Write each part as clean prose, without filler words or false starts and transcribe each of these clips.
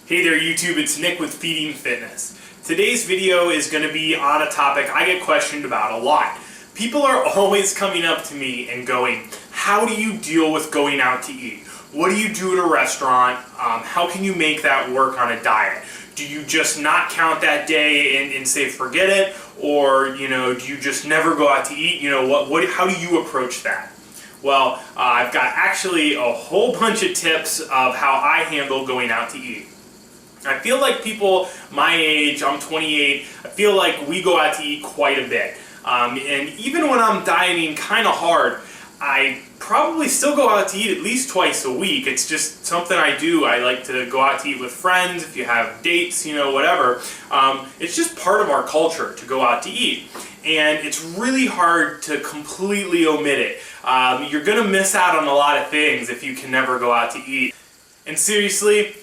Hey there YouTube, it's Nick with Feeding Fitness. Today's video is going to be on a topic I get questioned about a lot. People are always coming up to me and going, how do you deal with going out to eat? What do you do at a restaurant? How can you make that work on a diet? Do you just not count that day and say forget it? Or do you just never go out to eat? How do you approach that? Well, I've got actually a whole bunch of tips of how I handle going out to eat. I feel like people my age, I'm 28, I feel like we go out to eat quite a bit. And even when I'm dieting kind of hard, I probably still go out to eat at least twice a week. It's just something I do. I like to go out to eat with friends, if you have dates, whatever. It's just part of our culture to go out to eat. And it's really hard to completely omit it. You're going to miss out on a lot of things if you can never go out to eat. And seriously,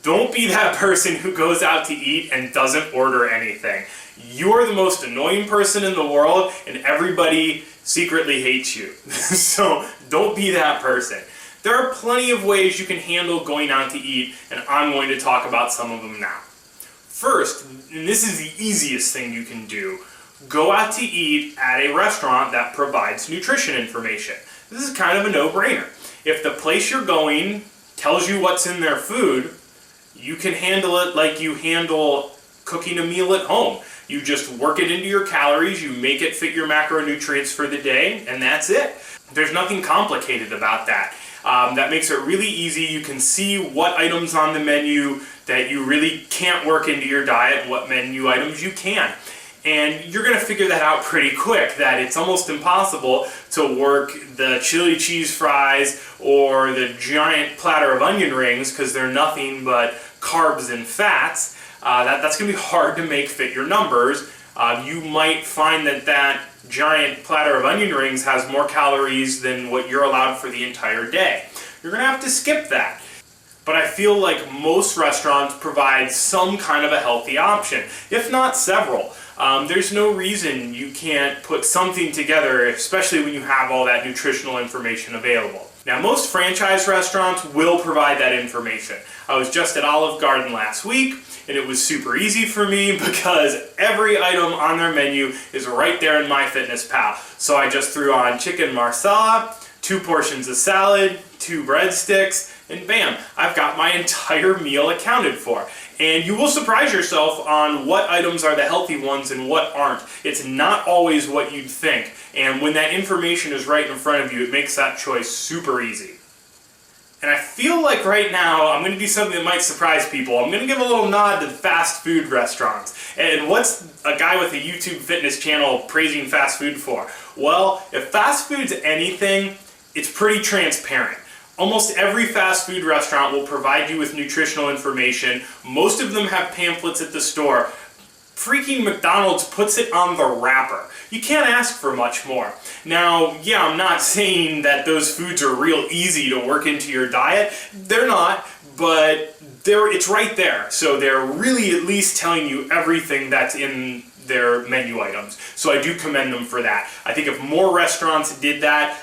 don't be that person who goes out to eat and doesn't order anything. You're the most annoying person in the world and everybody secretly hates you. So don't be that person. There are plenty of ways you can handle going out to eat, and I'm going to talk about some of them now. First, and this is the easiest thing you can do, go out to eat at a restaurant that provides nutrition information. This is kind of a no-brainer. If the place you're going tells you what's in their food, you can handle it like you handle cooking a meal at home. You just work it into your calories, you make it fit your macronutrients for the day, and that's it. There's nothing complicated about that. That makes it really easy. You can see what items on the menu that you really can't work into your diet, what menu items you can. And you're going to figure that out pretty quick, that it's almost impossible to work the chili cheese fries or the giant platter of onion rings, because they're nothing but carbs and fats. That's going to be hard to make fit your numbers. You might find that giant platter of onion rings has more calories than what you're allowed for the entire day. You're going to have to skip that. But I feel like most restaurants provide some kind of a healthy option, if not several. There's no reason you can't put something together, especially when you have all that nutritional information available. Now, most franchise restaurants will provide that information. I was just at Olive Garden last week, and it was super easy for me because every item on their menu is right there in MyFitnessPal. So I just threw on chicken marsala, 2 portions of salad, 2 breadsticks, and bam, I've got my entire meal accounted for. And you will surprise yourself on what items are the healthy ones and what aren't. It's not always what you'd think. And when that information is right in front of you, it makes that choice super easy. And I feel like right now, I'm going to do something that might surprise people. I'm going to give a little nod to fast food restaurants. And what's a guy with a YouTube fitness channel praising fast food for? Well, if fast food's anything, it's pretty transparent. Almost every fast food restaurant will provide you with nutritional information. Most of them have pamphlets at the store. Freaking McDonald's puts it on the wrapper. You can't ask for much more. Now, yeah, I'm not saying that those foods are real easy to work into your diet. They're not, but it's right there. So they're really at least telling you everything that's in their menu items. So I do commend them for that. I think if more restaurants did that,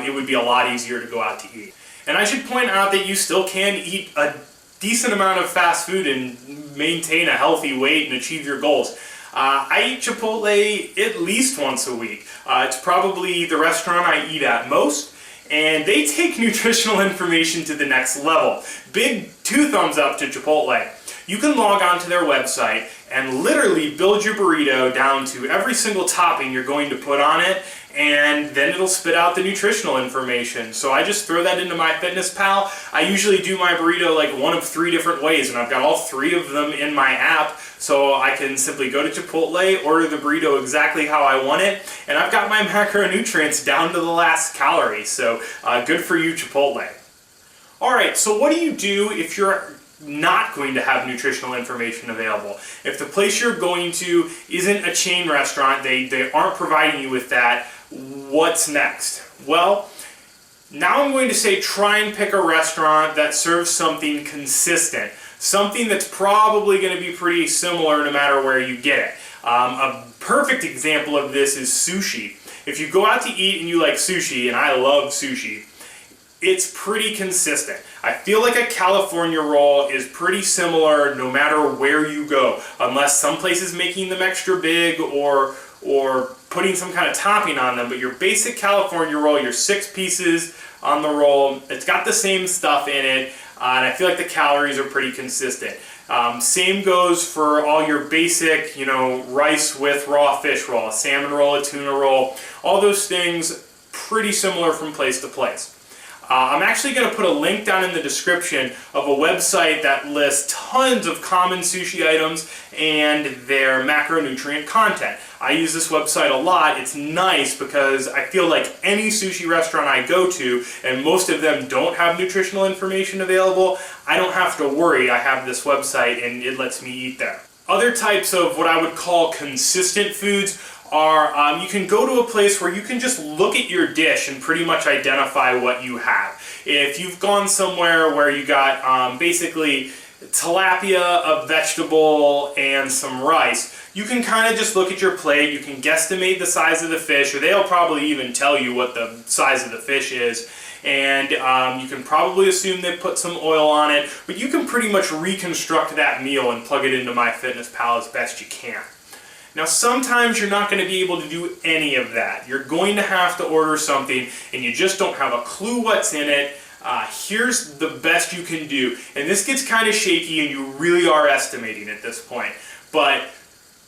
it would be a lot easier to go out to eat. And I should point out that you still can eat a decent amount of fast food and maintain a healthy weight and achieve your goals. I eat Chipotle at least once a week. It's probably the restaurant I eat at most, and they take nutritional information to the next level. Big 2 thumbs up to Chipotle. You can log on to their website and literally build your burrito down to every single topping you're going to put on it, and then it'll spit out the nutritional information. So I just throw that into MyFitnessPal. I usually do my burrito like one of 3 different ways, and I've got all 3 of them in my app, so I can simply go to Chipotle, order the burrito exactly how I want it, and I've got my macronutrients down to the last calorie. So good for you, Chipotle. Alright, so what do you do if you're not going to have nutritional information available? If the place you're going to isn't a chain restaurant, they aren't providing you with that, what's next? Well, now I'm going to say try and pick a restaurant that serves something consistent, something that's probably going to be pretty similar no matter where you get it. A perfect example of this is sushi. If you go out to eat and you like sushi, and I love sushi, it's pretty consistent. I feel like a California roll is pretty similar no matter where you go, unless some place is making them extra big or putting some kind of topping on them. But your basic California roll, your 6 pieces on the roll, it's got the same stuff in it, and I feel like the calories are pretty consistent. Same goes for all your basic, rice with raw fish roll, a salmon roll, a tuna roll, all those things pretty similar from place to place. I'm actually going to put a link down in the description of a website that lists tons of common sushi items and their macronutrient content. I use this website a lot. It's nice because I feel like any sushi restaurant I go to, and most of them don't have nutritional information available, I don't have to worry. I have this website and it lets me eat there. Other types of what I would call consistent foods are, you can go to a place where you can just look at your dish and pretty much identify what you have. If you've gone somewhere where you got basically tilapia, a vegetable, and some rice, you can kind of just look at your plate, you can guesstimate the size of the fish, or they'll probably even tell you what the size of the fish is, and you can probably assume they put some oil on it, but you can pretty much reconstruct that meal and plug it into MyFitnessPal as best you can. Now sometimes you're not going to be able to do any of that. You're going to have to order something and you just don't have a clue what's in it. Here's the best you can do. And this gets kind of shaky and you really are estimating at this point. But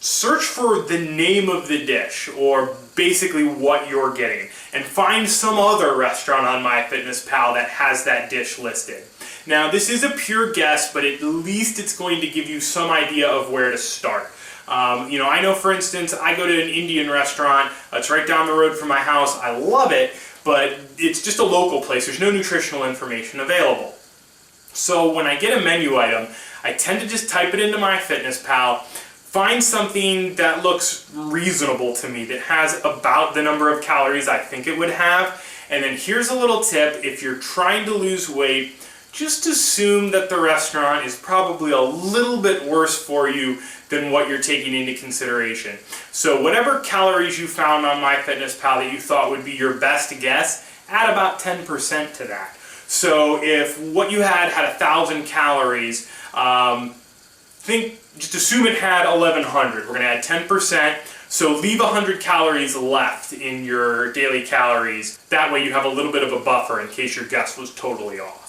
search for the name of the dish or basically what you're getting and find some other restaurant on MyFitnessPal that has that dish listed. Now this is a pure guess, but at least it's going to give you some idea of where to start. I know, for instance, I go to an Indian restaurant. It's right down the road from my house. I love it, but it's just a local place. There's no nutritional information available. So when I get a menu item, I tend to just type it into MyFitnessPal, find something that looks reasonable to me, that has about the number of calories I think it would have. And then here's a little tip. If you're trying to lose weight, just assume that the restaurant is probably a little bit worse for you than what you're taking into consideration. So whatever calories you found on MyFitnessPal that you thought would be your best guess, add about 10% to that. So if what you had 1,000 calories, just assume it had 1,100. We're going to add 10%. So leave 100 calories left in your daily calories. That way you have a little bit of a buffer in case your guess was totally off.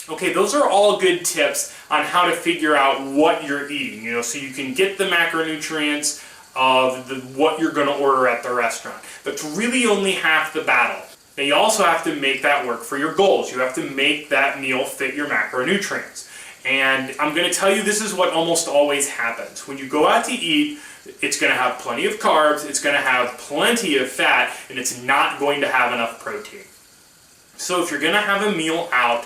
Okay, those are all good tips on how to figure out what you're eating, so you can get the macronutrients of what you're going to order at the restaurant. That's really only half the battle. Now you also have to make that work for your goals. You have to make that meal fit your macronutrients. And I'm going to tell you, this is what almost always happens. When you go out to eat, it's going to have plenty of carbs, it's going to have plenty of fat, and it's not going to have enough protein. So if you're going to have a meal out,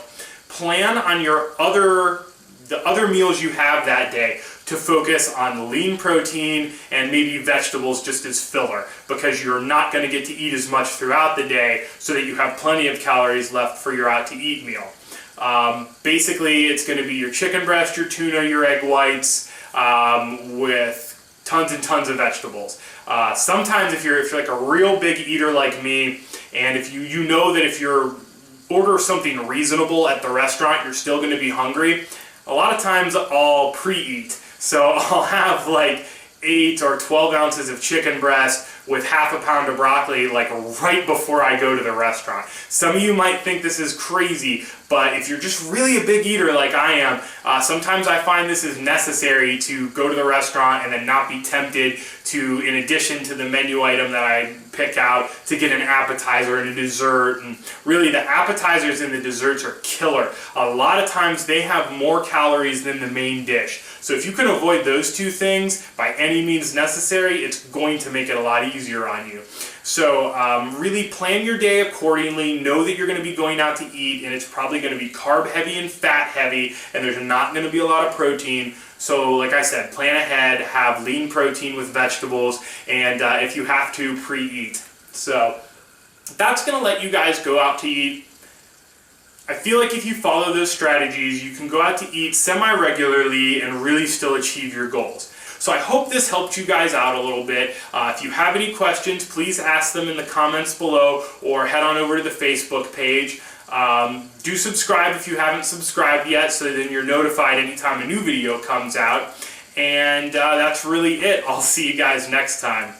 plan on the other meals you have that day to focus on lean protein and maybe vegetables just as filler, because you're not going to get to eat as much throughout the day so that you have plenty of calories left for your out to eat meal. Basically, it's going to be your chicken breast, your tuna, your egg whites, with tons and tons of vegetables. Sometimes if you're like a real big eater like me, and if you know that if you're order something reasonable at the restaurant, you're still going to be hungry, a lot of times I'll pre-eat. So I'll have like 8 or 12 ounces of chicken breast with half a pound of broccoli like right before I go to the restaurant. Some of you might think this is crazy, but if you're just really a big eater like I am, sometimes I find this is necessary to go to the restaurant and then not be tempted to, in addition to the menu item that I pick out, to get an appetizer and a dessert. And really the appetizers and the desserts are killer. A lot of times they have more calories than the main dish. So if you can avoid those two things by any means necessary, it's going to make it a lot easier on you. So really plan your day accordingly. Know that you're going to be going out to eat, and it's probably going to be carb heavy and fat heavy, and there's not going to be a lot of protein. So like I said, plan ahead, have lean protein with vegetables, and if you have to, pre-eat. So that's going to let you guys go out to eat. I feel like if you follow those strategies, you can go out to eat semi-regularly and really still achieve your goals. So I hope this helped you guys out a little bit. If you have any questions, please ask them in the comments below or head on over to the Facebook page. Do subscribe if you haven't subscribed yet, so then you're notified anytime a new video comes out. And that's really it. I'll see you guys next time.